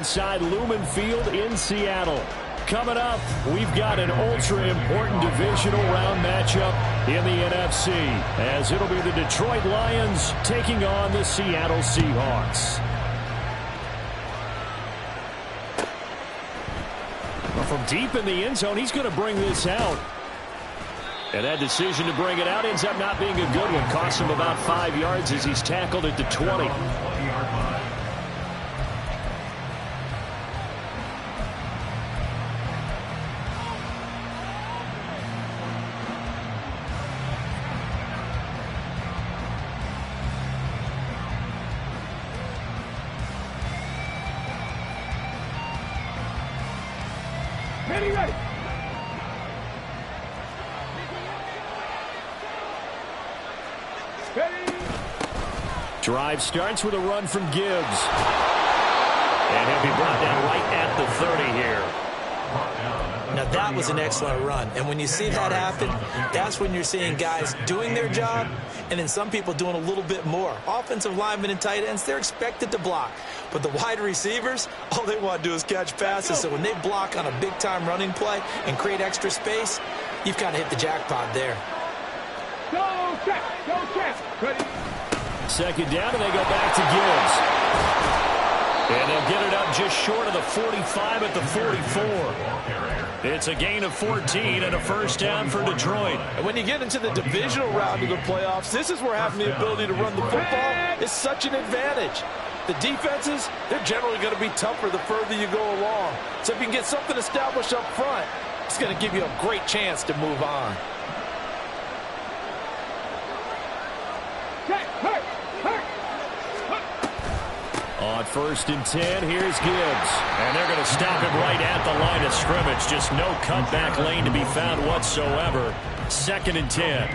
Inside Lumen Field in Seattle. Coming up, we've got an ultra-important divisional round matchup in the NFC, as it'll be the Detroit Lions taking on the Seattle Seahawks. Well, from deep in the end zone, he's going to bring this out. And that decision to bring it out ends up not being a good one. Costs him about 5 yards as he's tackled at the 20. Ready. Drive starts with a run from Gibbs. And he'll be brought down right at the 30 here. Now that was an excellent run. And when you see that happen, that's when you're seeing guys doing their job and then some people doing a little bit more. Offensive linemen and tight ends, they're expected to block. But the wide receivers, all they want to do is catch passes. So when they block on a big-time running play and create extra space, you've got to hit the jackpot there. Go check. Ready. Second down, and they go back to Gibbs. And they'll get it up just short of the 45 at the 44. It's a gain of 14 and a first down for Detroit. And when you get into the divisional round of the playoffs, this is where having the ability to run the football is such an advantage. The defenses, they're generally going to be tougher the further you go along. So if you can get something established up front, it's going to give you a great chance to move on. On 1st and 10, here's Gibbs. And they're going to stop him right at the line of scrimmage. Just no cutback lane to be found whatsoever. 2nd and 10.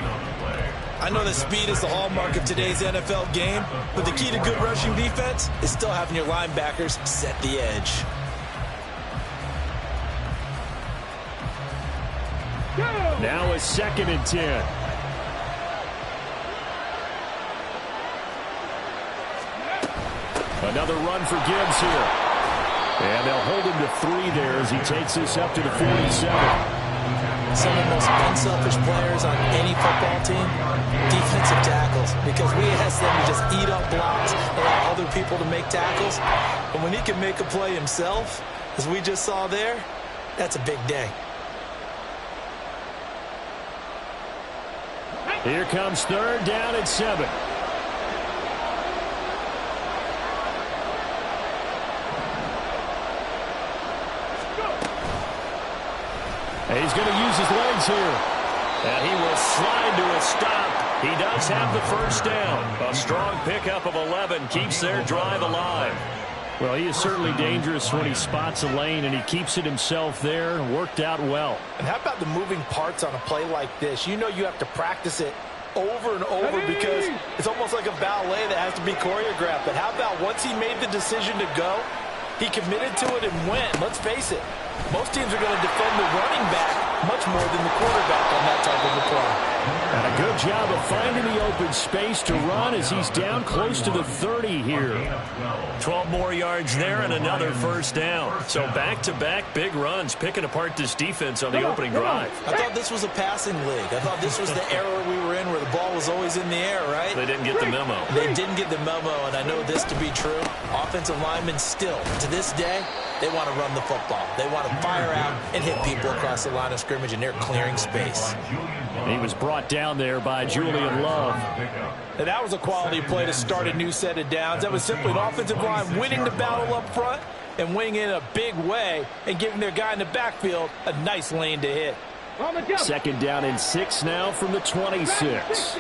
I know that speed is the hallmark of today's NFL game, but the key to good rushing defense is still having your linebackers set the edge. Now a 2nd and 10. Another run for Gibbs here. And they'll hold him to 3 there as he takes this up to the 47. Some of the most unselfish players on any football team, defensive tackles, because we ask them to just eat up blocks, allow other people to make tackles. But when he can make a play himself, as we just saw there, that's a big day. Here comes 3rd down and 7. And he's going to use his legs here. And he will slide to a stop. He does have the first down. A strong pickup of 11 keeps their drive alive. Well, he is certainly dangerous when he spots a lane, and he keeps it himself there. Worked out well. And how about the moving parts on a play like this? You know you have to practice it over and over because it's almost like a ballet that has to be choreographed. But how about once he made the decision to go, he committed to it and went. Let's face it, most teams are going to defend the running back much more than the quarterback on that type of a play. And a good job of finding the open space to run as he's down close to the 30 here. 12 more yards there and another first down. So back-to-back big runs, picking apart this defense on the opening drive. I thought this was a passing league. I thought this was the era we were in where the ball was always in the air, right? They didn't get the memo. They didn't get the memo, and I know this to be true. Offensive linemen still, to this day, they want to run the football. They want to fire out and hit people across the line of scrimmage, and they're clearing space. He was brought down there by Julian Love. And that was a quality play to start a new set of downs. That was simply an offensive line winning the battle up front and winning in a big way and giving their guy in the backfield a nice lane to hit. 2nd down and 6 now from the 26.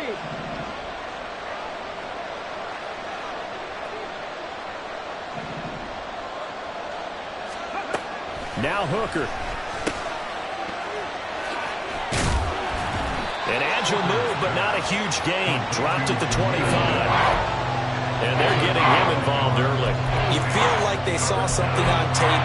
Now Hooker. An agile move, but not a huge gain. Dropped at the 25. And they're getting him involved early. You feel like they saw something on tape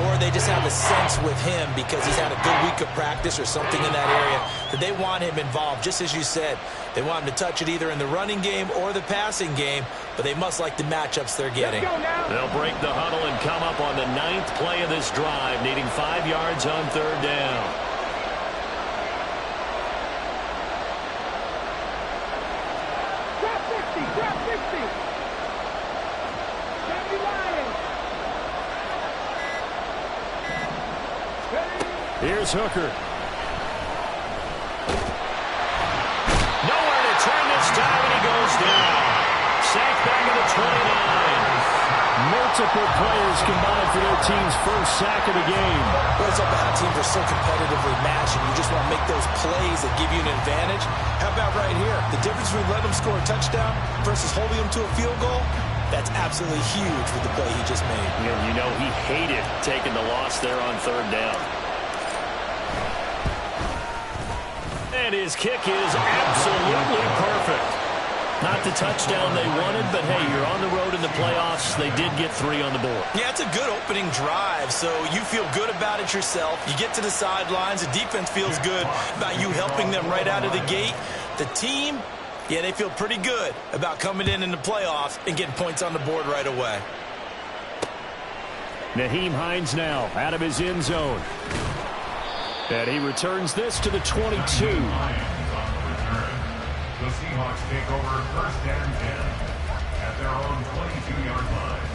or they just have a sense with him because he's had a good week of practice or something in that area that they want him involved. Just as you said, they want him to touch it either in the running game or the passing game, but they must like the matchups they're getting. They'll break the huddle and come up on the 9th play of this drive, needing 5 yards on 3rd down. Drop 50, drop 50. Happy Lions. Here's Hooker. Nowhere to turn this time, and he goes down. Sacked back at the 29. Multiple players combined for their team's first sack of the game. Well, it's all about teams are so competitively matched, and you just want to make those plays that give you an advantage. How about right here? The difference between letting them score a touchdown versus holding them to a field goal, that's absolutely huge with the play he just made. And you know he hated taking the loss there on 3rd down. And his kick is absolutely perfect. Not the touchdown they wanted, but hey, you're on the road in the playoffs. They did get 3 on the board. Yeah, it's a good opening drive, so you feel good about it yourself. You get to the sidelines. The defense feels good about you helping them right out of the gate. The team, yeah, they feel pretty good about coming in the playoffs and getting points on the board right away. Nyheim Hines now out of his end zone. And he returns this to the 22. The Seahawks take over 1st and 10 at their own 22-yard line.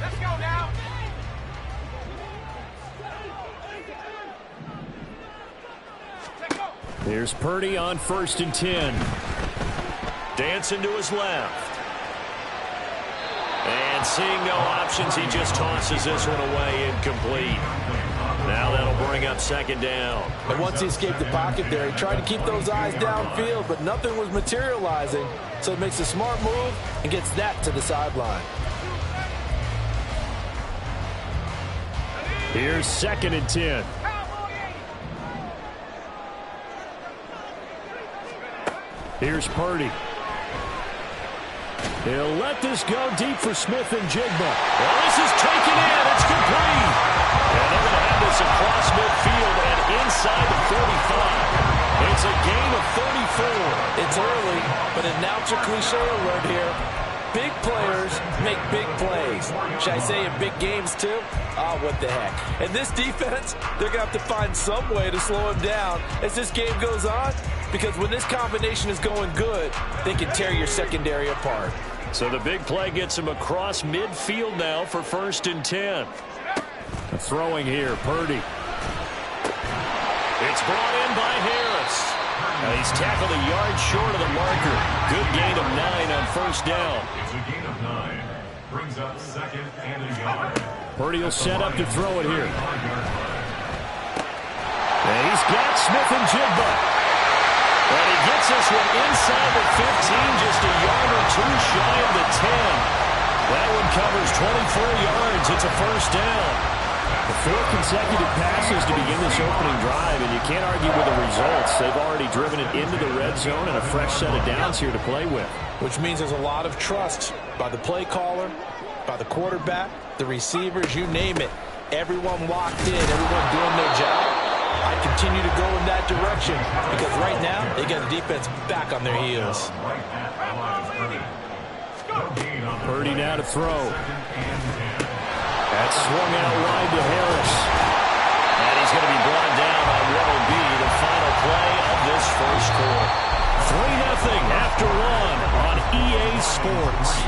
Let's go now. Let's go. Here's Purdy on 1st and 10. Dancing to his left. And seeing no options, he just tosses this one away incomplete. Now that'll bring up 2nd down. And once he escaped the pocket there, he tried to keep those eyes downfield, but nothing was materializing. So it makes a smart move and gets that to the sideline. Here's 2nd and 10. Here's Purdy. He'll let this go deep for Smith and Jigba. Well, this is taken in. It's complete. And they're going to have this across midfield and inside the 45. It's a gain of 34. It's early, but announcer cliche alert here. Big players make big plays. Should I say in big games too? Oh, what the heck. And this defense, they're going to have to find some way to slow him down as this game goes on, because when this combination is going good, they can tear your secondary apart. So the big play gets him across midfield now for 1st and 10. Throwing here, Purdy. It's brought in by Harris. Now he's tackled a yard short of the marker. Good gain of 9 on 1st down. It's a gain of 9. Brings up 2nd and a yard. Purdy will set up to throw it here. And he's got Smith and Jigba. And he gets this one inside the 15, just a yard or 2 shy of the 10. That one covers 24 yards. It's a 1st down. The 4th consecutive passes to begin this opening drive, and you can't argue with the results. They've already driven it into the red zone and a fresh set of downs here to play with. Which means there's a lot of trust by the play caller, by the quarterback, the receivers, you name it. Everyone locked in, everyone doing their job. I continue to go in that direction because right now they got the defense back on their heels. Purdy now to throw. That's swung out wide to Harris. And he's going to be brought down on what will be the final play of this 1st quarter. 3-0 after 1 on EA Sports.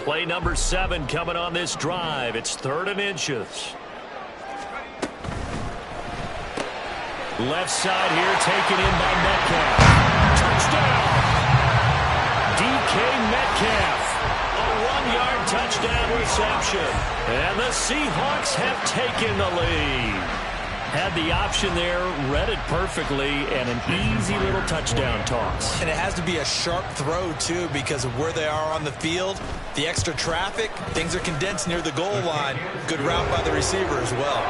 Play number 7 coming on this drive. It's 3rd and inches. Left side here taken in by Metcalf. Touchdown! DK Metcalf. A 1-yard touchdown reception. And the Seahawks have taken the lead. Had the option there, read it perfectly, and an easy little touchdown toss. And it has to be a sharp throw, too, because of where they are on the field. The extra traffic, things are condensed near the goal line. Good route by the receiver as well.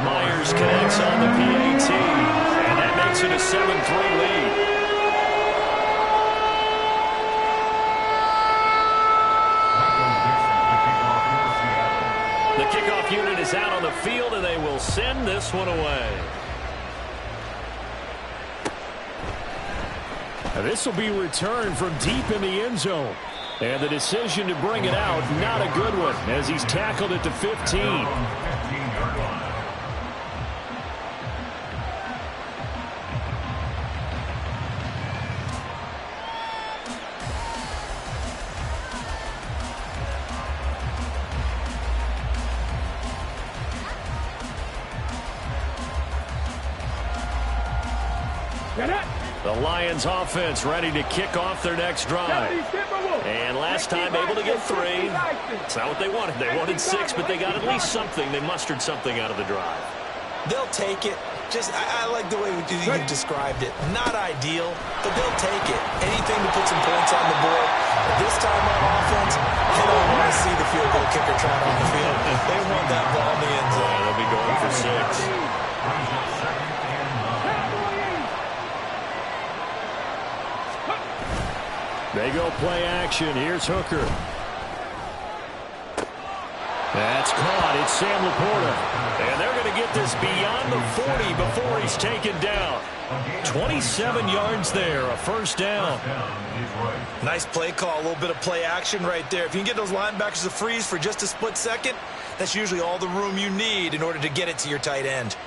Myers connects on the PAT, and that makes it a 7-3 lead. The kickoff unit is out on the field, and they will send this one away. This will be returned from deep in the end zone. And the decision to bring it out, not a good one, as he's tackled at the 15. The Lions offense ready to kick off their next drive. And last time able to get 3. It's not what they wanted. They wanted 6, but they got at least something. They mustered something out of the drive. They'll take it. I like the way you described it. Not ideal, but they'll take it. Anything to put some points on the board. But this time on offense, they don't want to see the field goal kicker trot on the field. They want that ball in the end zone. They'll be going for 6. They go play action. Here's Hooker. That's caught. It's Sam Laporta. And they're going to get this beyond the 40 before he's taken down. 27 yards there, a first down. Nice play call, a little bit of play action right there. If you can get those linebackers to freeze for just a split second, that's usually all the room you need in order to get it to your tight end.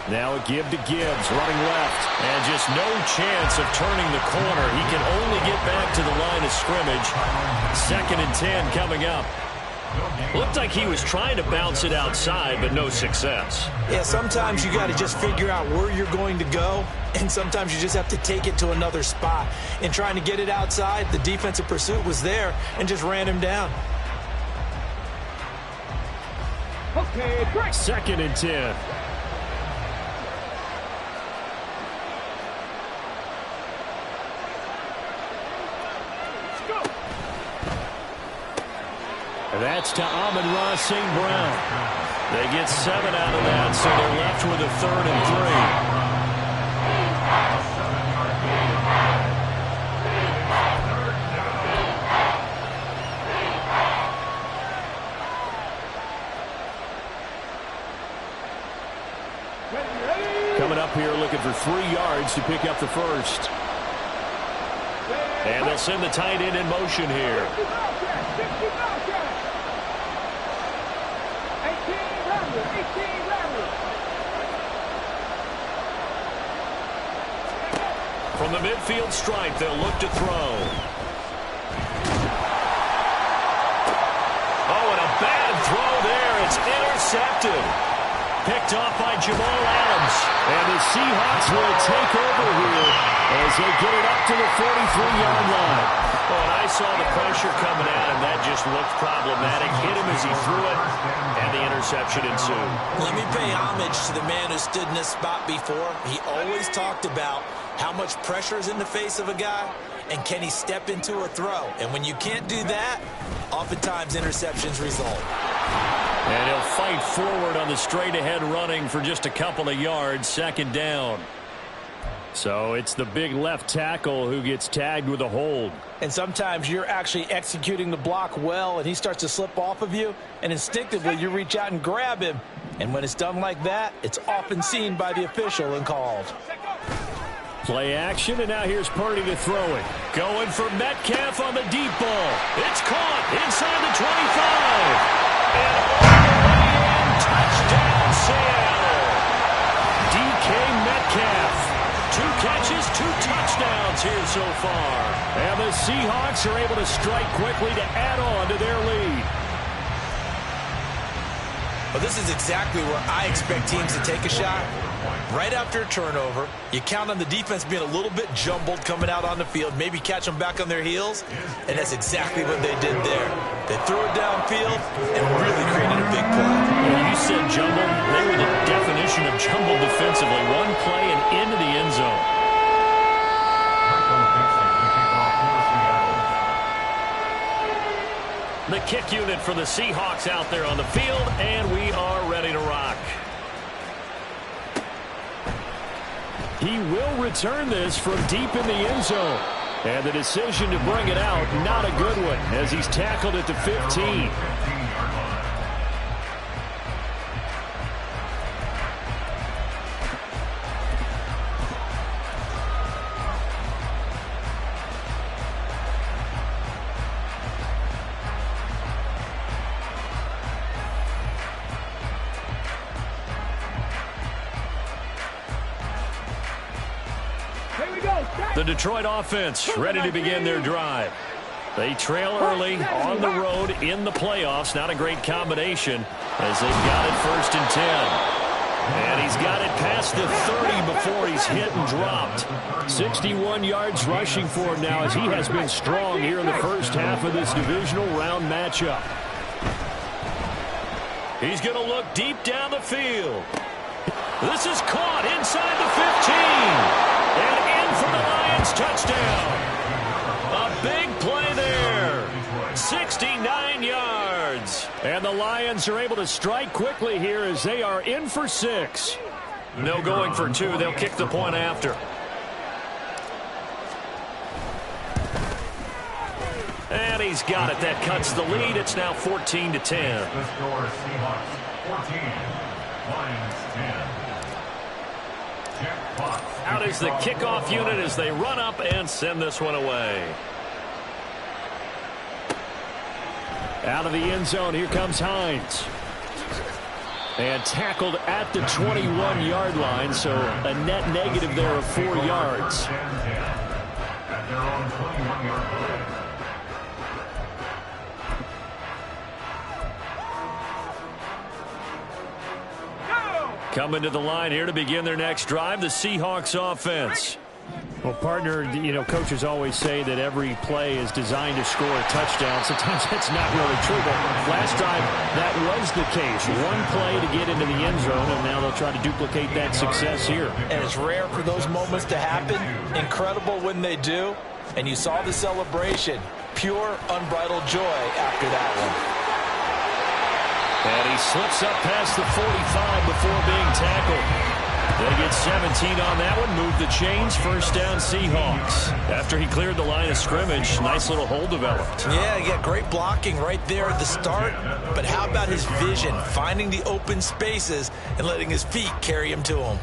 Now a give to Gibbs, running left. And just no chance of turning the corner. He can only get back to the line of scrimmage. 2nd and 10 coming up. Looked like he was trying to bounce it outside, but no success. Yeah, sometimes you got to just figure out where you're going to go, and sometimes you just have to take it to another spot. In trying to get it outside, the defensive pursuit was there and just ran him down. Okay, great. 2nd and 10. That's to Amon-Ra St. Brown. They get 7 out of that, so they're left with a 3rd and 3. Coming up here looking for 3 yards to pick up the first. And they'll send the tight end in motion here. From the midfield stripe, they'll look to throw. Oh, and a bad throw there. It's intercepted. Picked off by Jamal Adams. And the Seahawks will take over here as they get it up to the 43-yard line. Oh, and I saw the pressure coming at him. That just looked problematic. Hit him as he threw it, and the interception ensued. Let me pay homage to the man who stood in this spot before. He always talked about how much pressure is in the face of a guy, and can he step into a throw? And when you can't do that, oftentimes interceptions result. And he'll fight forward on the straight-ahead running for just a couple of yards, 2nd down. So it's the big left tackle who gets tagged with a hold. And sometimes you're actually executing the block well, and he starts to slip off of you, and instinctively you reach out and grab him. And when it's done like that, it's often seen by the official and called. Play action, and now here's Purdy to throw it. Going for Metcalf on the deep ball. It's caught inside the 25. And all the way in, touchdown Seattle. DK Metcalf. 2 catches, 2 touchdowns. Here's so far. And the Seahawks are able to strike quickly to add on to their lead. Well, this is exactly where I expect teams to take a shot. Right after a turnover, you count on the defense being a little bit jumbled coming out on the field, maybe catch them back on their heels, and that's exactly what they did there. They threw it downfield and really created a big play. You said jumbled. They were the definition of jumbled defensively. One play and into the end zone. The kick unit for the Seahawks out there on the field, and we are ready to rock. He will return this from deep in the end zone. And the decision to bring it out, not a good one, as he's tackled at the 15. The Detroit offense ready to begin their drive. They trail early on the road in the playoffs. Not a great combination as they've got it 1st and 10. And he's got it past the 30 before he's hit and dropped. 61 yards rushing for him now as he has been strong here in the first half of this divisional round matchup. He's going to look deep down the field. This is caught inside the 15. And in for the Lions touchdown. A big play there. 69 yards. And the Lions are able to strike quickly here as they are in for 6. No going for 2. They'll kick the point after. And he's got it. That cuts the lead. It's now 14-10. The score is Seahawks 14, Lions 10. Out is the kickoff unit as they run up and send this one away. Out of the end zone, here comes Hines. And tackled at the 21-yard line, so a net negative there of 4 yards. At their own 21-yard line. Coming to the line here to begin their next drive, the Seahawks offense. Well, partner, coaches always say that every play is designed to score a touchdown. Sometimes that's not really true, but last time that was the case. One play to get into the end zone, and now they'll try to duplicate that success here. And it's rare for those moments to happen. Incredible when they do. And you saw the celebration. Pure, unbridled joy after that one. And he slips up past the 45 before being tackled. They get 17 on that one, move the chains, 1st down Seahawks. After he cleared the line of scrimmage, nice little hole developed. Yeah, he got great blocking right there at the start. But how about his vision, finding the open spaces and letting his feet carry him to him?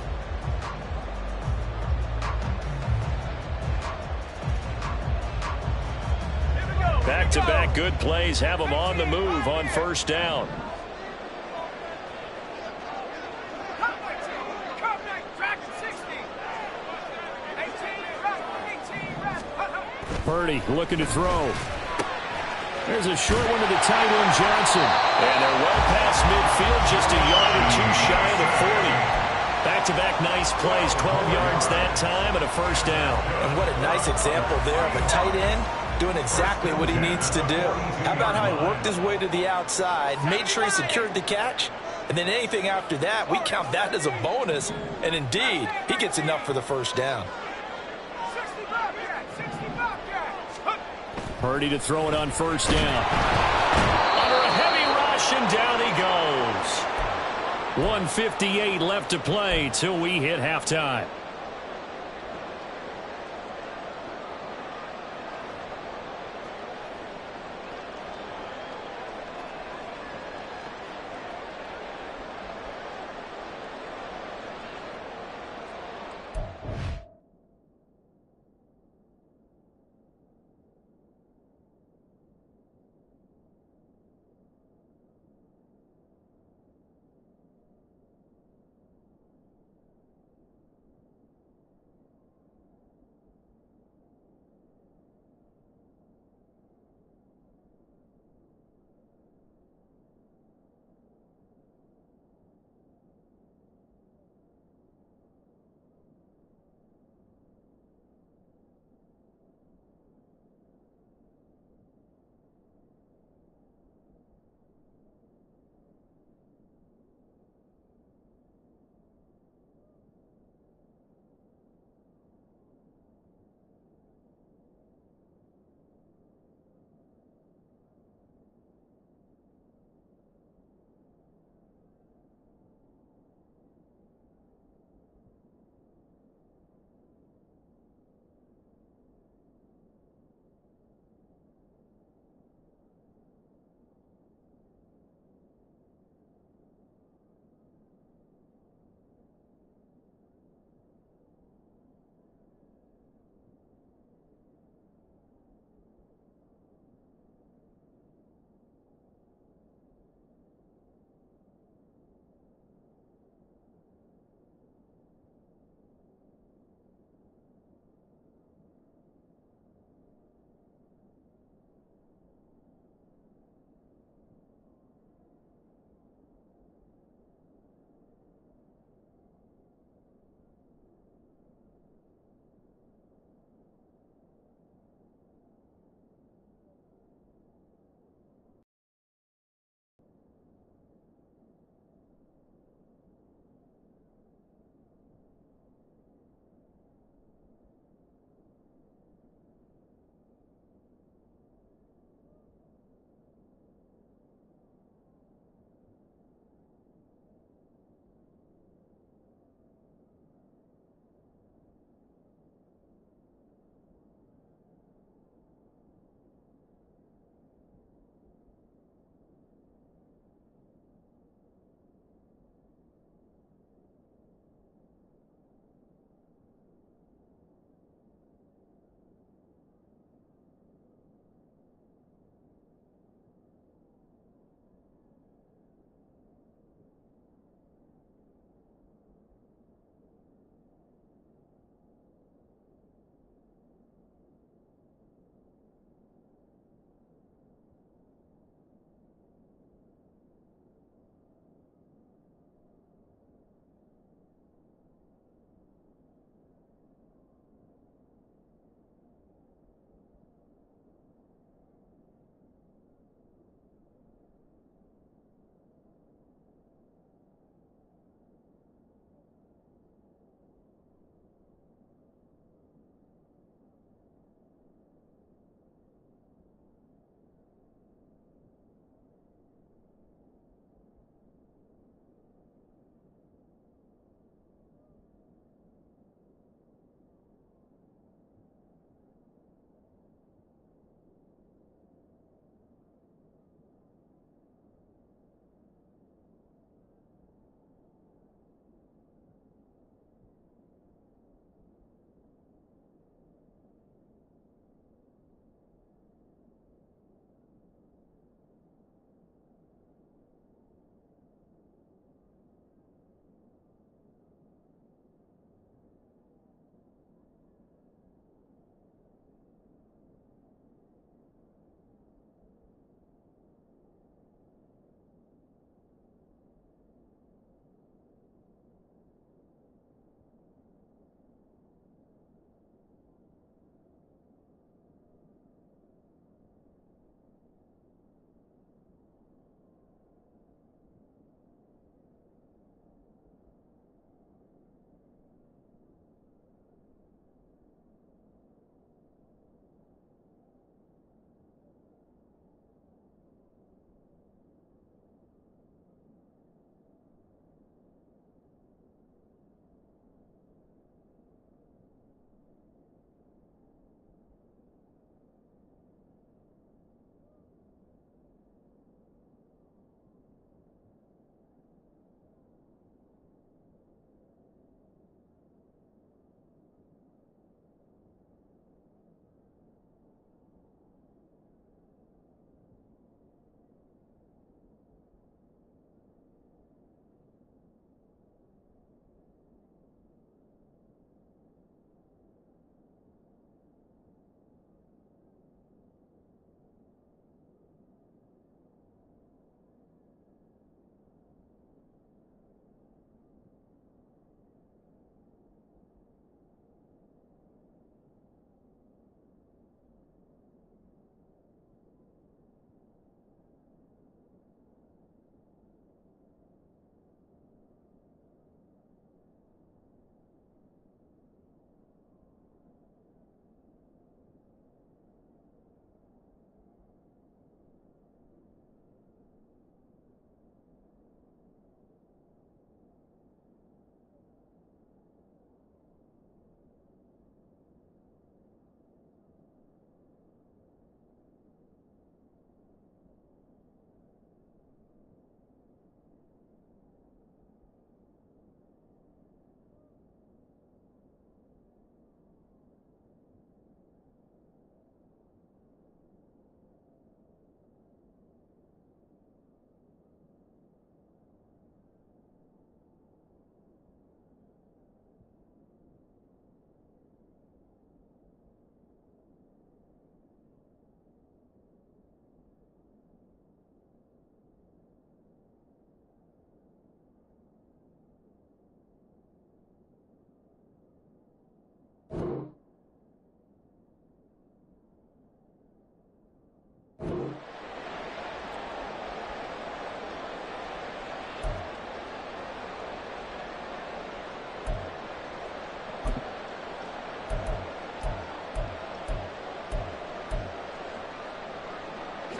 Back-to-back good plays have him on the move on 1st down. Purdy looking to throw. There's a short one to the tight end, Johnson. And they're well past midfield, just a yard or 2 shy of the 40. Back-to-back nice plays, 12 yards that time and a 1st down. And what a nice example there of a tight end doing exactly what he needs to do. How about how he worked his way to the outside, made sure he secured the catch, and then anything after that, we count that as a bonus. And indeed, he gets enough for the 1st down. Purdy to throw it on 1st down. Under a heavy rush, and down he goes. 1:58 left to play till we hit halftime.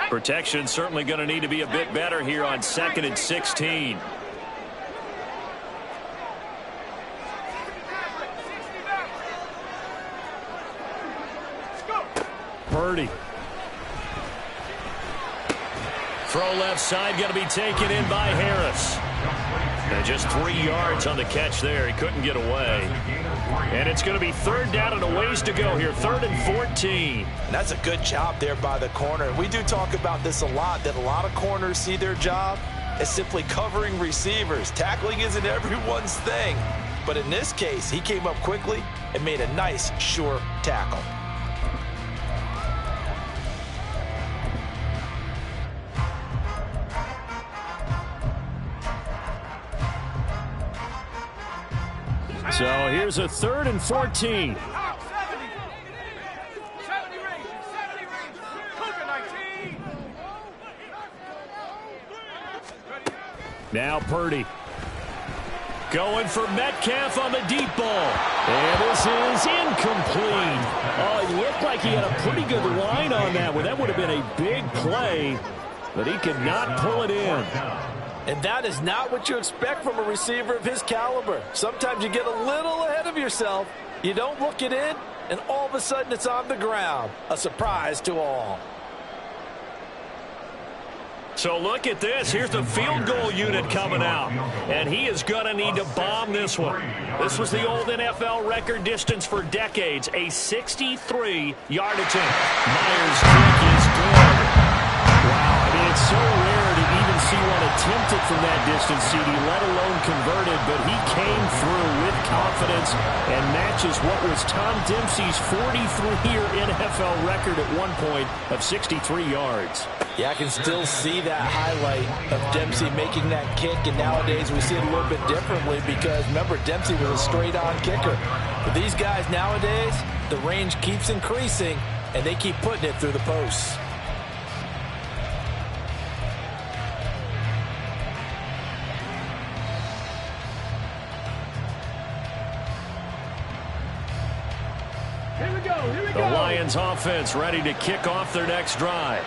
Protection certainly going to need to be a bit better here on 2nd and 16. Purdy. Throw left side, going to be taken in by Harris. And just 3 yards on the catch there. He couldn't get away. And it's going to be 3rd down and a ways to go here. 3rd and 14. And that's a good job there by the corner. We do talk about this a lot, that a lot of corners see their job as simply covering receivers. Tackling isn't everyone's thing. But in this case, he came up quickly and made a nice, sure tackle. So here's a 3rd and 14. Now Purdy. Going for Metcalf on the deep ball. And this is incomplete. Oh, he looked like he had a pretty good line on that one. That would have been a big play, but he could not pull it in. And that is not what you expect from a receiver of his caliber. Sometimes you get a little ahead of yourself. You don't look it in, and all of a sudden it's on the ground. A surprise to all. So look at this. Here's the field goal unit coming out. And he is going to need to bomb this one. This was the old NFL record distance for decades. A 63-yard attempt. Myers' kick is good. Wow, I mean, it's so rare to even see one attempted from that distance, CD, let alone converted. But he came through with confidence and matches what was Tom Dempsey's 43-year NFL record at one point of 63 yards. Yeah, I can still see that highlight of Dempsey making that kick, and nowadays we see it a little bit differently because, remember, Dempsey was a straight-on kicker. But these guys nowadays, the range keeps increasing, and they keep putting it through the posts. The Lions offense ready to kick off their next drive.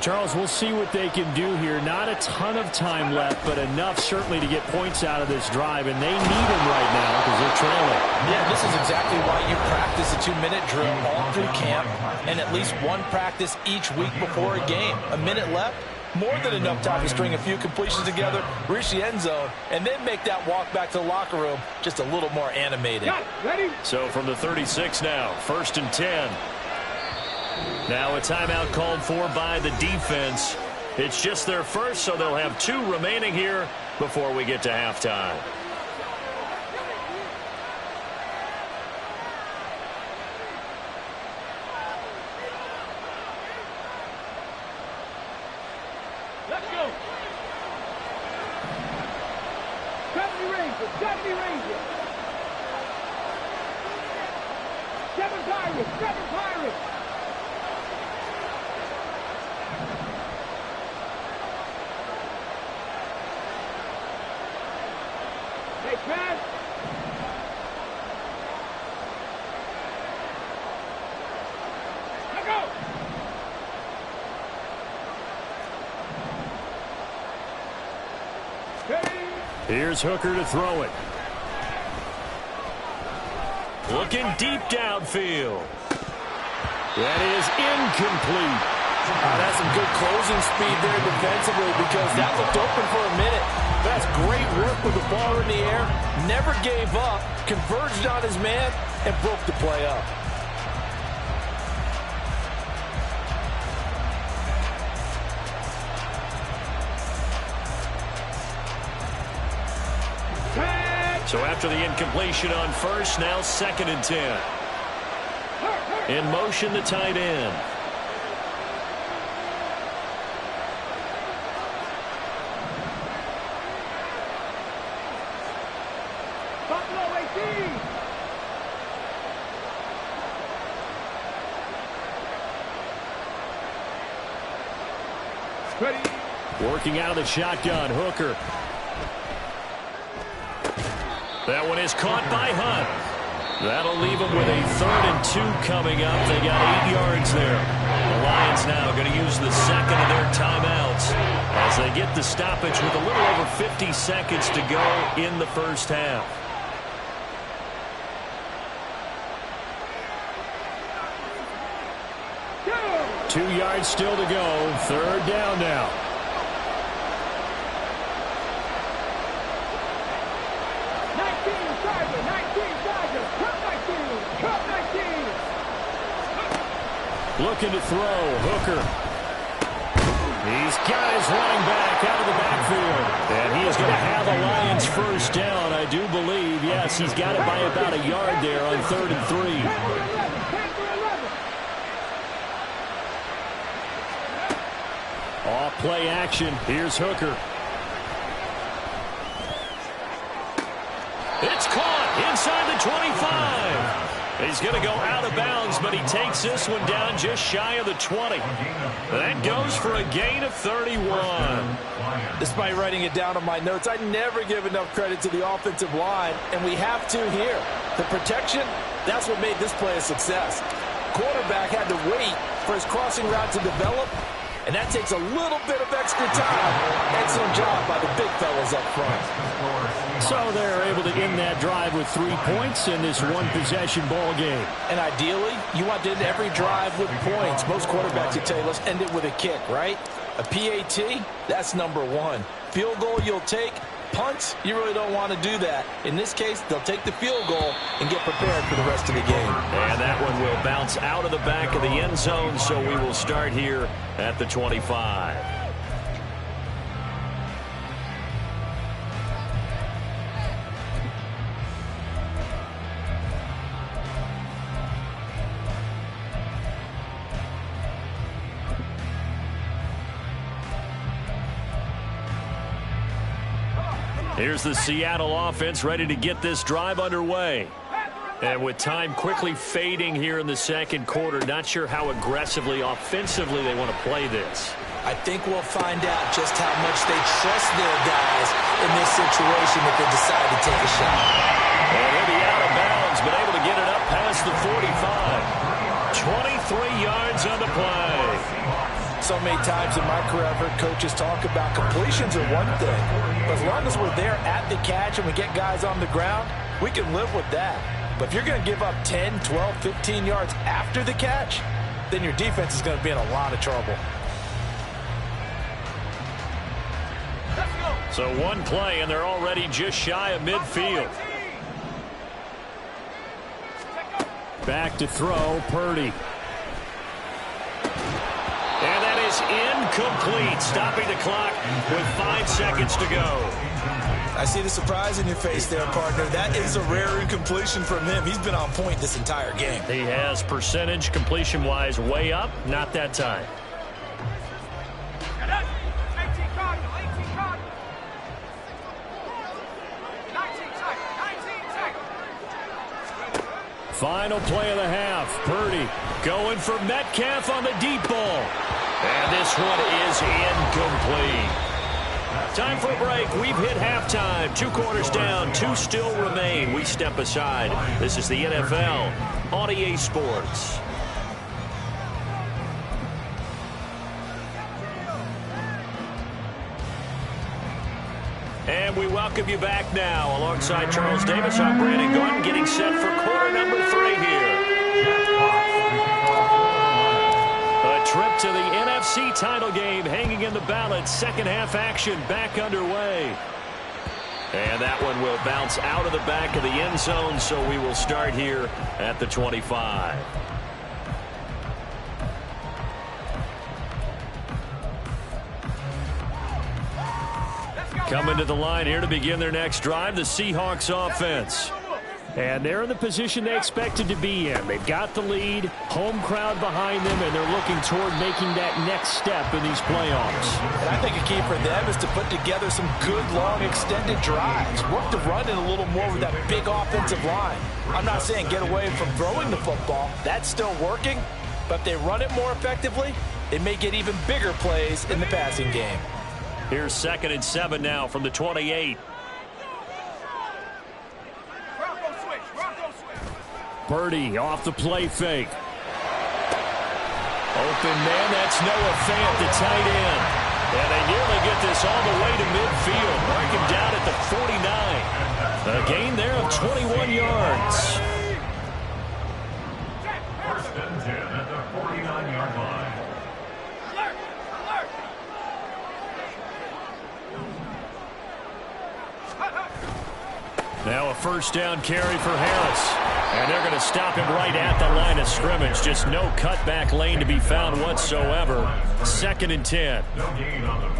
Charles, we'll see what they can do here. Not a ton of time left, but enough certainly to get points out of this drive, and they need them right now because they're trailing. Yeah, this is exactly why you practice a 2-minute drill all through camp and at least one practice each week before a game. A minute left, more than enough time to string a few completions together, reach the end zone, and then make that walk back to the locker room just a little more animated. Ready? So from the 36 now, 1st and 10. Now a timeout called for by the defense. It's just their first, so they'll have 2 remaining here before we get to halftime. Let's go. 70 Rangers, 70 Rangers. 7 Pirates, 7 Pirates. Hey, pass. Let go. Here's Hooker to throw it. Looking deep downfield. That is incomplete. That's some good closing speed there defensively because that looked open for a minute. That's great work with the ball in the air. Never gave up, converged on his man, and broke the play up. So after the incompletion on first, now 2nd and 10. In motion, the tight end. Buffalo 18. Ready. Working out of the shotgun, Hooker. That one is caught by Hunt. That'll leave them with a 3rd and 2 coming up. They got 8 yards there. Lions now going to use the second of their timeouts as they get the stoppage with a little over 50 seconds to go in the first half. Two yards still to go. Third down now. Looking to throw. Hooker. He's got his running back out of the backfield. And he is going to have a Lions first down, I do believe. Yes, he's got it by about a yard there on 3rd and 3. Off play action. Here's Hooker. It's caught inside the 25. He's going to go out of bounds, but he takes this one down just shy of the 20. That goes for a gain of 31. Despite writing it down on my notes, I never give enough credit to the offensive line, and we have to here. The protection, that's what made this play a success. Quarterback had to wait for his crossing route to develop, and that takes a little bit of extra time. Excellent job by the big fellas up front. So they're able to end that drive with 3 points in this one-possession ball game. And ideally, you want to end every drive with points. Most quarterbacks would tell you, let's end it with a kick, right? A PAT, that's number one. Field goal you'll take. Punts, you really don't want to do that. In this case, they'll take the field goal and get prepared for the rest of the game. And that one will bounce out of the back of the end zone, so we will start here at the 25. Here's the Seattle offense ready to get this drive underway. And with time quickly fading here in the second quarter, not sure how aggressively, offensively they want to play this. I think we'll find out just how much they trust their guys in this situation if they decide to take a shot. And he'll be out of bounds, but able to get it up past the 45. 23 yards on the play. So many times in my career, I've heard coaches talk about completions are one thing. But as long as we're there at the catch and we get guys on the ground, we can live with that. But if you're going to give up 10, 12, 15 yards after the catch, then your defense is going to be in a lot of trouble. So one play, and they're already just shy of midfield. Back to throw, Purdy. And that is incomplete, stopping the clock with 5 seconds to go. I see the surprise in your face there, partner. That is a rare incompletion from him. He's been on point this entire game. He has percentage completion-wise way up, not that time. Final play of the half. Purdy going for Metcalf on the deep ball. And this one is incomplete. Time for a break. We've hit halftime. 2 quarters down. 2 still remain. We step aside. This is the NFL on EA Sports. And we welcome you back now. Alongside Charles Davis, I'm Brandon Gordon, getting set for quarter number 3 here. A trip to the NFC title game hanging in the balance. Second half action back underway. And that one will bounce out of the back of the end zone, so we will start here at the 25. Coming to the line here to begin their next drive, the Seahawks offense. And they're in the position they expected to be in. They've got the lead, home crowd behind them, and they're looking toward making that next step in these playoffs. And I think a key for them is to put together some good, long, extended drives. Work the run in a little more with that big offensive line. I'm not saying get away from throwing the football. That's still working. But if they run it more effectively, they may get even bigger plays in the passing game. Here's 2nd and 7 now from the 28. Purdy off the play fake. Open man, that's Noah Fant, the tight end. And they nearly get this all the way to midfield. Mark him down at the 49. A gain there of 21 yards. First and 10 at the 49-yard line. Alert! Alert! Now a first down carry for Harris. And they're going to stop him right at the line of scrimmage. Just no cutback lane to be found whatsoever. Second and 10.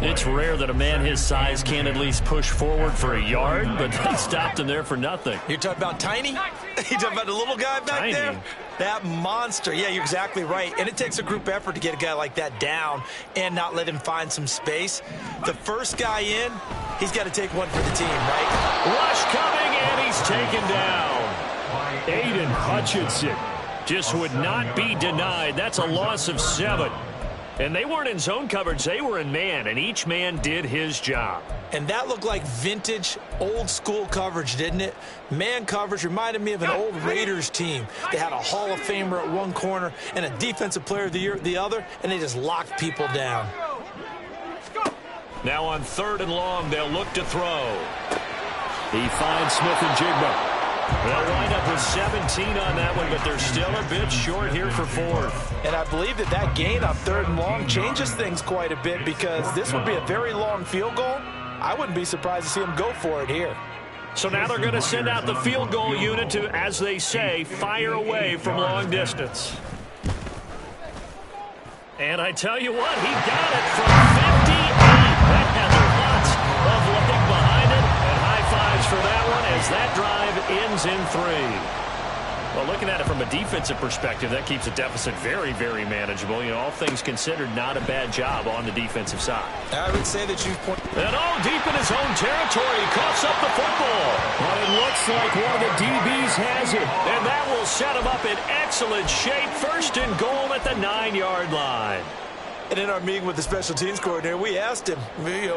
It's rare that a man his size can at least push forward for a yard, but they stopped him there for nothing. You're talking about Tiny? You're talking about the little guy back Tiny. there? That monster. Yeah, you're exactly right. And it takes a group effort to get a guy like that down and not let him find some space. The first guy in, he's got to take one for the team, right? Rush coming, and he's taken down. Aiden Hutchinson just would not be denied. That's a loss of 7. And they weren't in zone coverage. They were in man, and each man did his job. And that looked like vintage, old-school coverage, didn't it? Man coverage reminded me of an old Raiders team. They had a Hall of Famer at one corner and a Defensive Player of the Year at the other, and they just locked people down. Now on 3rd and long, they'll look to throw. He finds Smith and Jigba. They'll wind up with 17 on that one, but they're still a bit short here for 4th. And I believe that gain on 3rd and long changes things quite a bit because this would be a very long field goal. I wouldn't be surprised to see him go for it here. So now they're going to send out the field goal unit to, as they say, fire away from long distance. And I tell you what, he got it from 58. That has lots of leg behind it. And high fives for that one as that drive ends in 3. Well, looking at it from a defensive perspective, that keeps the deficit very, very manageable. You know, all things considered, not a bad job on the defensive side. I would say that you've pointed. And all deep in his own territory, he coughs up the football. But it looks like one of the DBs has it. And that will set him up in excellent shape. First and goal at the 9-yard line. And in our meeting with the special teams coordinator, we asked him,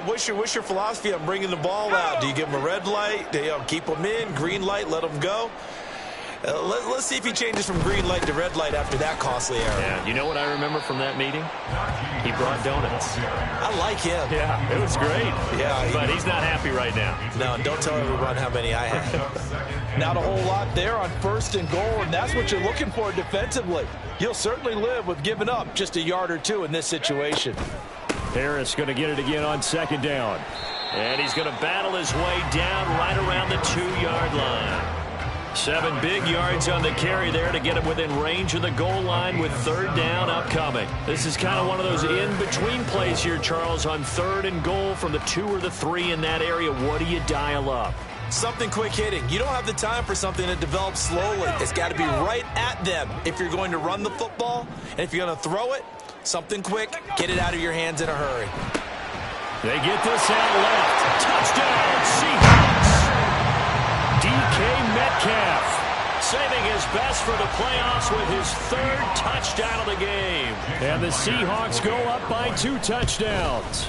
what's your philosophy on bringing the ball out? Do you give him a red light? Do you keep him in? Green light, let him go? Let's see if he changes from green light to red light after that costly error. Yeah, you know what I remember from that meeting? He brought donuts. I like him. Yeah, it was great. Yeah, but he's not happy right now. No, don't tell everyone how many I have. Not a whole lot there on 1st and goal, and that's what you're looking for defensively. You'll certainly live with giving up just a yard or two in this situation. Harris going to get it again on 2nd down. And he's going to battle his way down right around the 2-yard line. 7 big yards on the carry there to get him within range of the goal line with 3rd down upcoming. This is kind of one of those in-between plays here, Charles, on 3rd and goal from the 2 or the 3 in that area. What do you dial up? Something quick hitting. You don't have the time for something that develops slowly. It's got to be right at them if you're going to run the football. And if you're going to throw it, something quick, get it out of your hands in a hurry. They get this out left. Touchdown, Seahawks. DK Metcalf saving his best for the playoffs with his 3rd touchdown of the game. And the Seahawks go up by 2 touchdowns.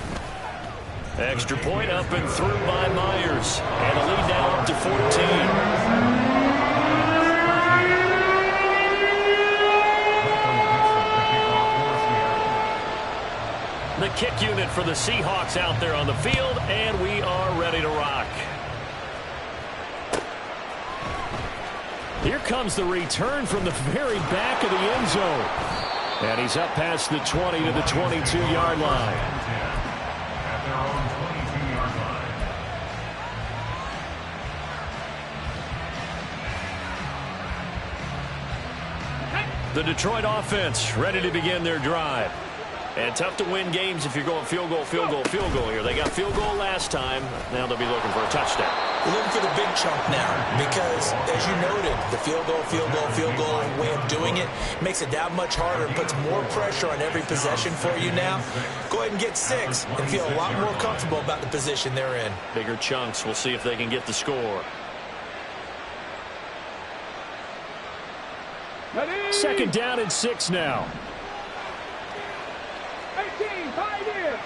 Extra point up and through by Myers. And a lead now up to 14. The kick unit for the Seahawks out there on the field, and we are ready to rock. Here comes the return from the very back of the end zone. And he's up past the 20 to the 22-yard line. At their own 22-yard line. The Detroit offense ready to begin their drive. And tough to win games if you're going field goal, field goal, field goal here. They got field goal last time. Now they'll be looking for a touchdown. We're looking for the big chunk now because, as you noted, the field goal way of doing it makes it that much harder and puts more pressure on every possession for you now. Go ahead and get 6 and feel a lot more comfortable about the position they're in. Bigger chunks. We'll see if they can get the score. 2nd down and 6 now. 18, 5 in.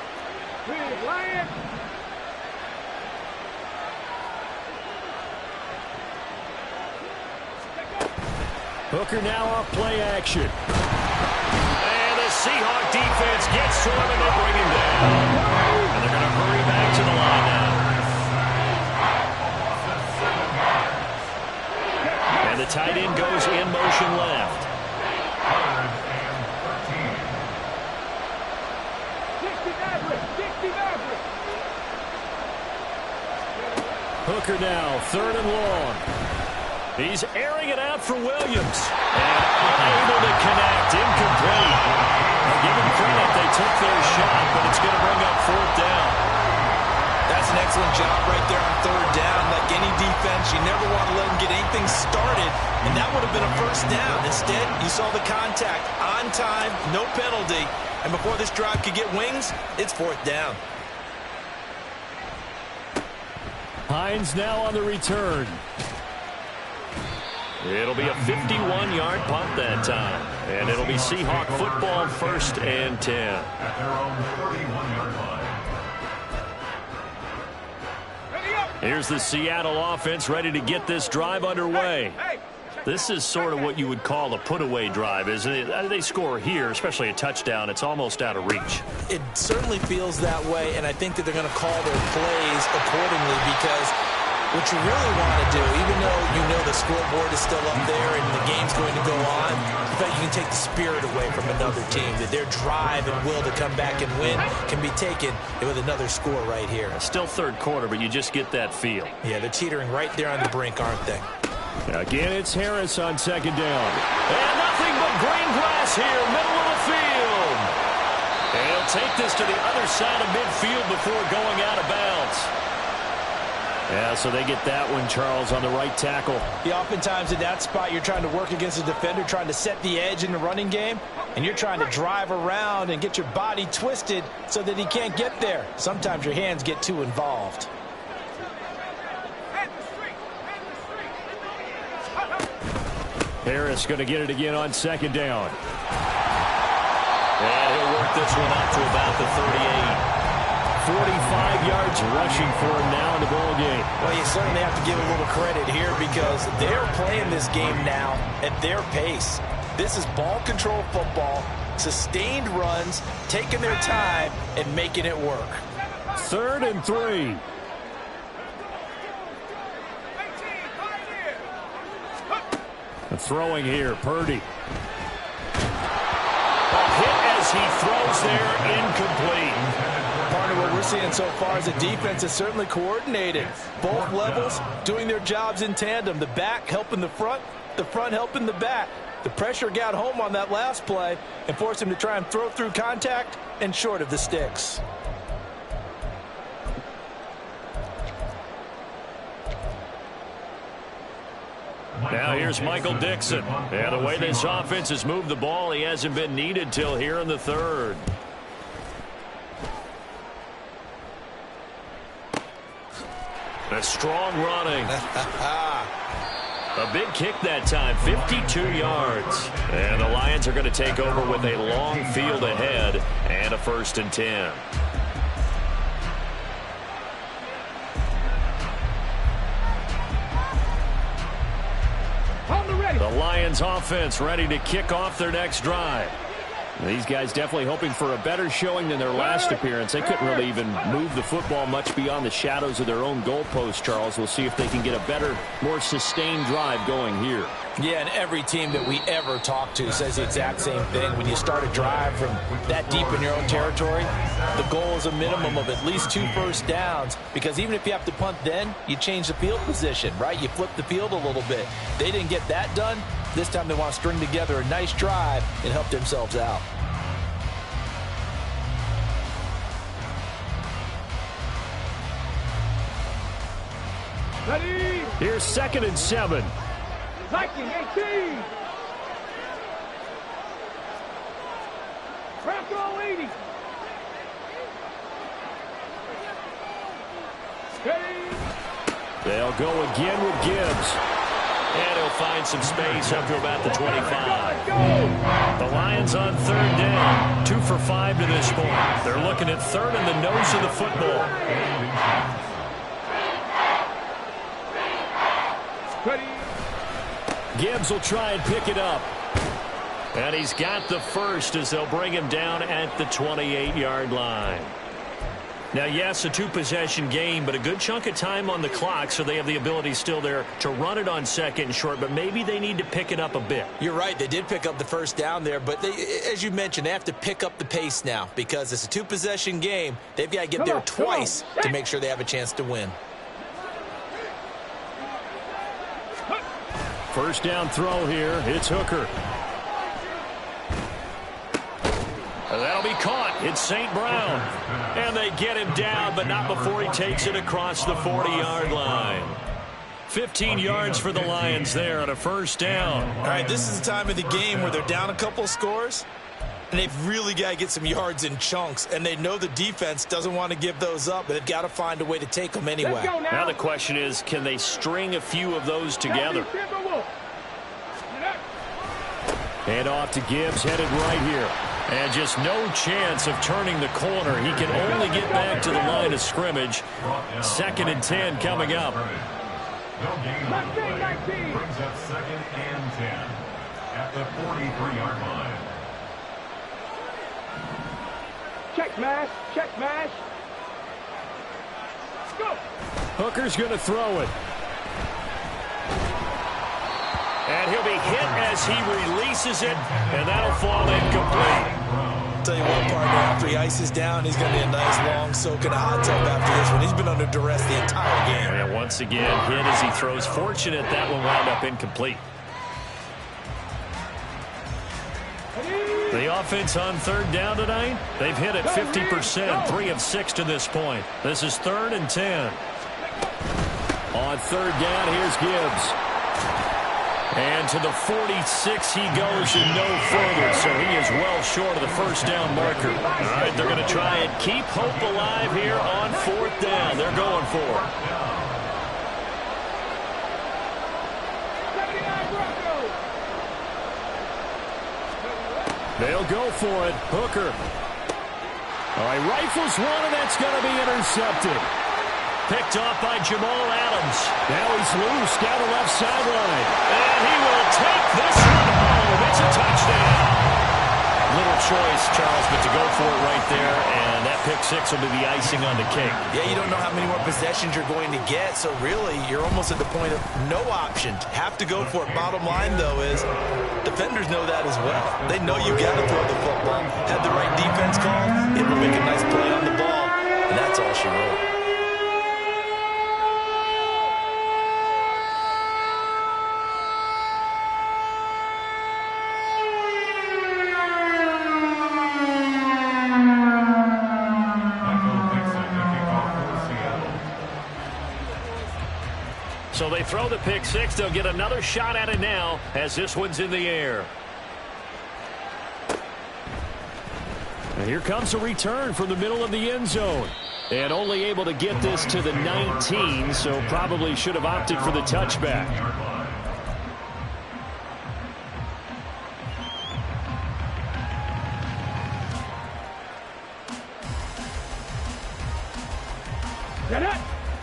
Please, Lion. Hooker now off play action. And the Seahawk defense gets to him, and they bring him down. And they're going to hurry back to the line now. And the tight end goes in motion left. Hooker now, 3rd and long. He's airing it out for Williams. And unable to connect, incomplete. Give him credit, they took their shot, but it's going to bring up 4th down. That's an excellent job right there on 3rd down. Like any defense, you never want to let them get anything started, and that would have been a 1st down. Instead, you saw the contact on time, no penalty, and before this drive could get wings, it's 4th down. Hines now on the return. It'll be a 51-yard punt that time. And it'll be Seahawk football, 1st and 10. At their own 31-yard line. Here's the Seattle offense ready to get this drive underway. This is sort of what you would call a put-away drive, isn't it? They score here, especially a touchdown. It's almost out of reach. It certainly feels that way, and I think that they're going to call their plays accordingly because what you really want to do, even though you know the scoreboard is still up there and the game's going to go on, but you can take the spirit away from another team, that their drive and will to come back and win can be taken with another score right here. Still 3rd quarter, but you just get that feel. Yeah, they're teetering right there on the brink, aren't they? Again, it's Harris on 2nd down. And nothing but green grass here, middle of the field. And he'll take this to the other side of midfield before going out of bounds. Yeah, so they get that one, Charles, on the right tackle. Yeah, oftentimes in that spot, you're trying to work against a defender, trying to set the edge in the running game, and you're trying to drive around and get your body twisted so that he can't get there. Sometimes your hands get too involved. Harris going to get it again on 2nd down. And he'll work this one out to about the 38. 45 yards rushing for him now in the ball game. Well, you certainly have to give a little credit here because they're playing this game now at their pace. This is ball control football, sustained runs, taking their time and making it work. 3rd and 3. The throwing here, Purdy. A hit as he throws there, incomplete. Part of what we're seeing so far is the defense is certainly coordinated. Both levels doing their jobs in tandem. The back helping the front helping the back. The pressure got home on that last play and forced him to try and throw through contact and short of the sticks. Now here's Michael Dixon. And the way this offense has moved the ball, he hasn't been needed till here in the 3rd. A strong running. A big kick that time, 52 yards. And the Lions are going to take over with a long field ahead and a 1st and 10. The Lions offense ready to kick off their next drive. These guys definitely hoping for a better showing than their last appearance. They couldn't really even move the football much beyond the shadows of their own goalpost, Charles. We'll see if they can get a better, more sustained drive going here. Yeah, and every team that we ever talk to says the exact same thing. When you start a drive from that deep in your own territory, the goal is a minimum of at least 2 first downs, because even if you have to punt then, you change the field position, right? You flip the field a little bit. They didn't get that done. This time they want to string together a nice drive and help themselves out. Ready? Here's 2nd and 7. Viking 18. Craft all 80. Ready? They'll go again with Gibbs. And he'll find some space up to about the 25. The Lions on 3rd down. 2 for 5 to this point. They're looking at 3rd in the nose of the football. Ready? Gibbs will try and pick it up. And he's got the first as they'll bring him down at the 28-yard line. Now, yes, a two-possession game, but a good chunk of time on the clock, so they have the ability still there to run it on second and short, but maybe they need to pick it up a bit. You're right. They did pick up the first down there, but as you mentioned, they have to pick up the pace now because it's a two-possession game. They've got to get there twice to make sure they have a chance to win. First down throw here. It's Hooker. That'll be caught. It's St. Brown. And they get him down, but not before he takes it across the 40-yard line. 15 yards for the Lions there on a first down. All right, this is the time of the game where they're down a couple scores, and they've really got to get some yards in chunks, and they know the defense doesn't want to give those up, but they've got to find a way to take them anyway. Now the question is, can they string a few of those together? Hand off to Gibbs, headed right here. And just no chance of turning the corner. He can only get back to the line of scrimmage. 2nd and 10 coming up. Brings up 2nd and 10 at the 43-yard line. Check mash, check mash. Go. Hooker's going to throw it. And he'll be hit as he releases it, and that'll fall incomplete. I'll tell you what, partner, after he ices down, he's going to be a nice, long soak in a hot tub after this one. He's been under duress the entire game. And once again, hit as he throws. Fortunate that one wound up incomplete. The offense on 3rd down tonight, they've hit it 50%, 3 of 6 to this point. This is 3rd and 10. On 3rd down, here's Gibbs. And to the 46 he goes and no further, so he is well short of the first down marker. All right, they're going to try and keep hope alive here on 4th down. They're going for it. They'll go for it. Hooker. All right, rifles one, and that's going to be intercepted. Picked off by Jamal Adams. Now he's loose down the left sideline. And he will take this one home. It's a touchdown. Little choice, Charles, but to go for it right there, and that pick six will be the icing on the cake. Yeah, you don't know how many more possessions you're going to get, so really you're almost at the point of no option. Have to go for it. Bottom line, though, is defenders know that as well. They know you got to throw the football. Had the right defense call, it will make a nice play on the ball, and that's all she wrote. So they throw the pick six. They'll get another shot at it now as this one's in the air. And here comes a return from the middle of the end zone. And only able to get this to the 19, so probably should have opted for the touchback.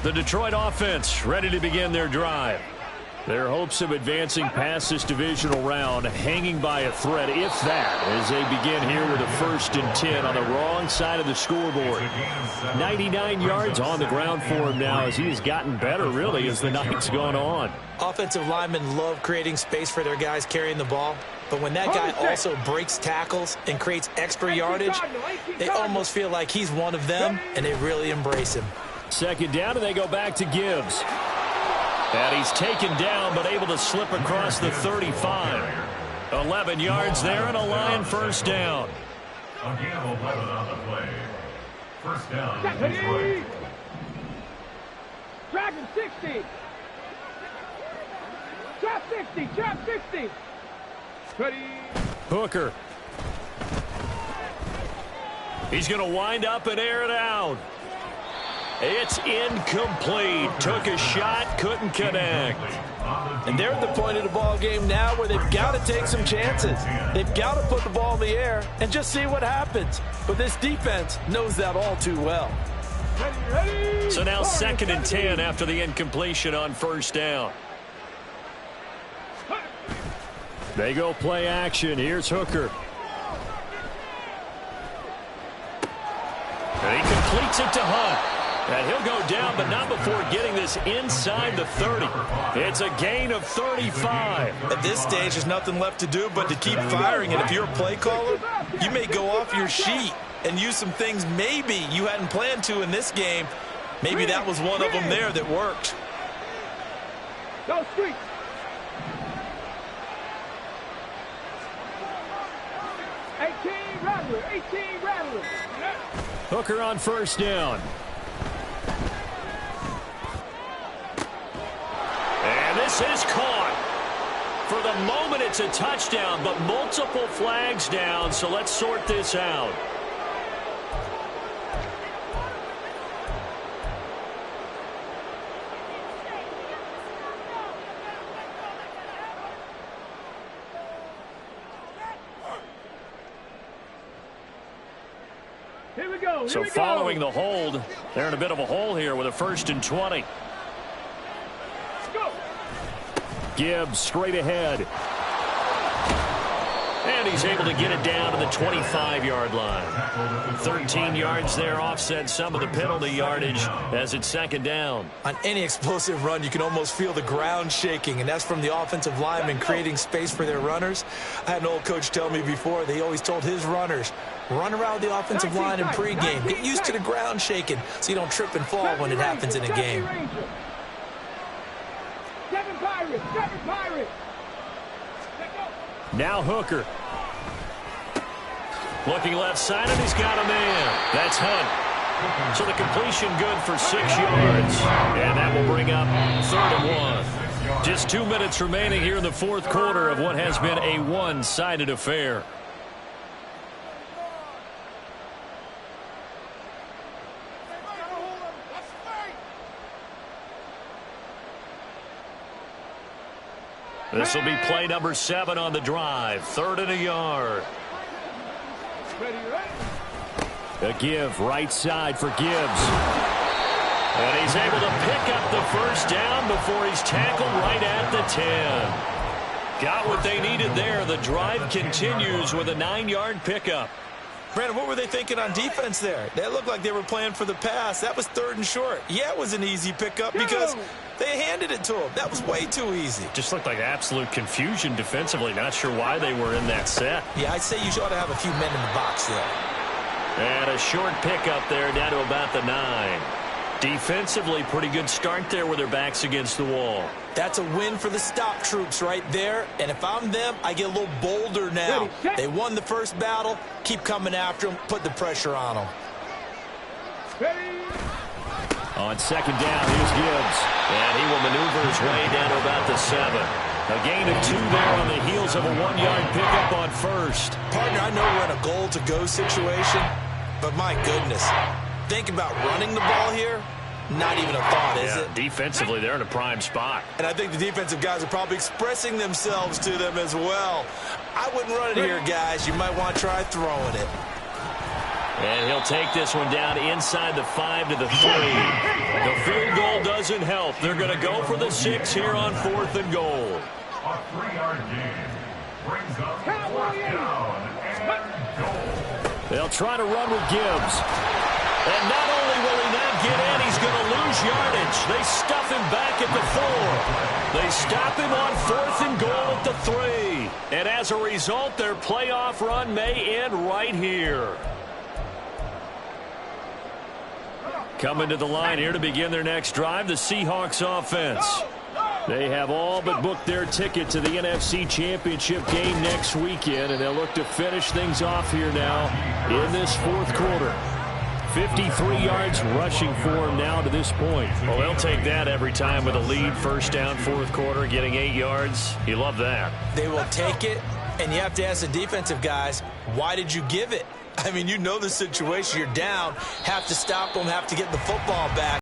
The Detroit offense ready to begin their drive. Their hopes of advancing past this divisional round hanging by a thread, if that, as they begin here with a 1st and 10 on the wrong side of the scoreboard. 99 yards on the ground for him now as he has gotten better, really, as the night's gone on. Offensive linemen love creating space for their guys carrying the ball, but when that guy also breaks tackles and creates extra yardage, they almost feel like he's one of them, and they really embrace him. 2nd down, and they go back to Gibbs. And he's taken down, but able to slip across the 35. 11 yards there, and a Lion 1st down. A gain of 11 on the play. 1st down, Detroit. Dragon 60. Trap 60, trap 60. Ready. Hooker. He's going to wind up and air it out. It's incomplete. Took a shot, couldn't connect. And they're at the point of the ball game now where they've got to take some chances. They've got to put the ball in the air and just see what happens. But this defense knows that all too well. Ready. So now 2nd and 10 after the incompletion on 1st down. They go play action. Here's Hooker. And he completes it to Hunt. And he'll go down, but not before getting this inside the 30. It's a gain of 35. At this stage, there's nothing left to do but to keep firing. And if you're a play caller, you may go off your sheet and use some things maybe you hadn't planned to in this game. Maybe that was one of them there that worked. Go street. Rattler. 18 Rattler. Hooker on first down. And this is caught. For the moment, it's a touchdown, but multiple flags down, so let's sort this out. Here we go. So following the hold, they're in a bit of a hole here with a 1st and 20. Go. Gibbs straight ahead. And he's able to get it down to the 25-yard line. 13 yards there, offset some of the penalty yardage as it's 2nd down. On any explosive run, you can almost feel the ground shaking, and that's from the offensive linemen creating space for their runners. I had an old coach tell me before, they always told his runners, run around the offensive line in pregame. Get used to the ground shaking so you don't trip and fall when it happens in a game. Seven Pirates. Now Hooker. Looking left side, and he's got a man. That's Hunt. So the completion good for 6 yards. And that will bring up 3rd and 1. Just 2 minutes remaining here in the 4th quarter of what has been a one-sided affair. This will be play number 7 on the drive. 3rd and a yard. A give right side for Gibbs. And he's able to pick up the 1st down before he's tackled right at the 10. Got what they needed there. The drive continues with a 9-yard pickup. Brandon, what were they thinking on defense there? They looked like they were playing for the pass. That was 3rd and short. Yeah, it was an easy pickup because they handed it to him. That was way too easy. Just looked like absolute confusion defensively. Not sure why they were in that set. Yeah, I'd say you ought to have a few men in the box there. And a short pickup there down to about the 9. Defensively, pretty good start there with their backs against the wall. That's a win for the stop troops right there. And if I'm them, I get a little bolder now. They won the first battle. Keep coming after them. Put the pressure on them. On 2nd down, here's Gibbs. And he will maneuver his way down to about the 7. A gain of 2 there on the heels of a 1-yard pickup on 1st. Partner, I know we're in a goal-to-go situation, but my goodness, think about running the ball here. Not even a thought, is it? Defensively, they're in a prime spot. And I think the defensive guys are probably expressing themselves to them as well. I wouldn't run it here, guys. You might want to try throwing it. And he'll take this one down inside the 5 to the 3. The field goal doesn't help. They're going to go for the 6 here on 4th and goal. A 3-yard gain brings up 4th down and goal. They'll try to run with Gibbs. And not only will he not get in, he's going to lose yardage. They stuff him back at the 4. They stop him on 4th and goal at the 3. And as a result, their playoff run may end right here. Coming to the line here to begin their next drive, the Seahawks offense. They have all but booked their ticket to the NFC Championship game next weekend, and they'll look to finish things off here now in this 4th quarter. 53 yards rushing for him now to this point. Well, they'll take that every time with a lead. 1st down, 4th quarter, getting 8 yards. You love that. They will take it, and you have to ask the defensive guys, why did you give it? I mean, you know the situation. You're down, have to stop them, have to get the football back.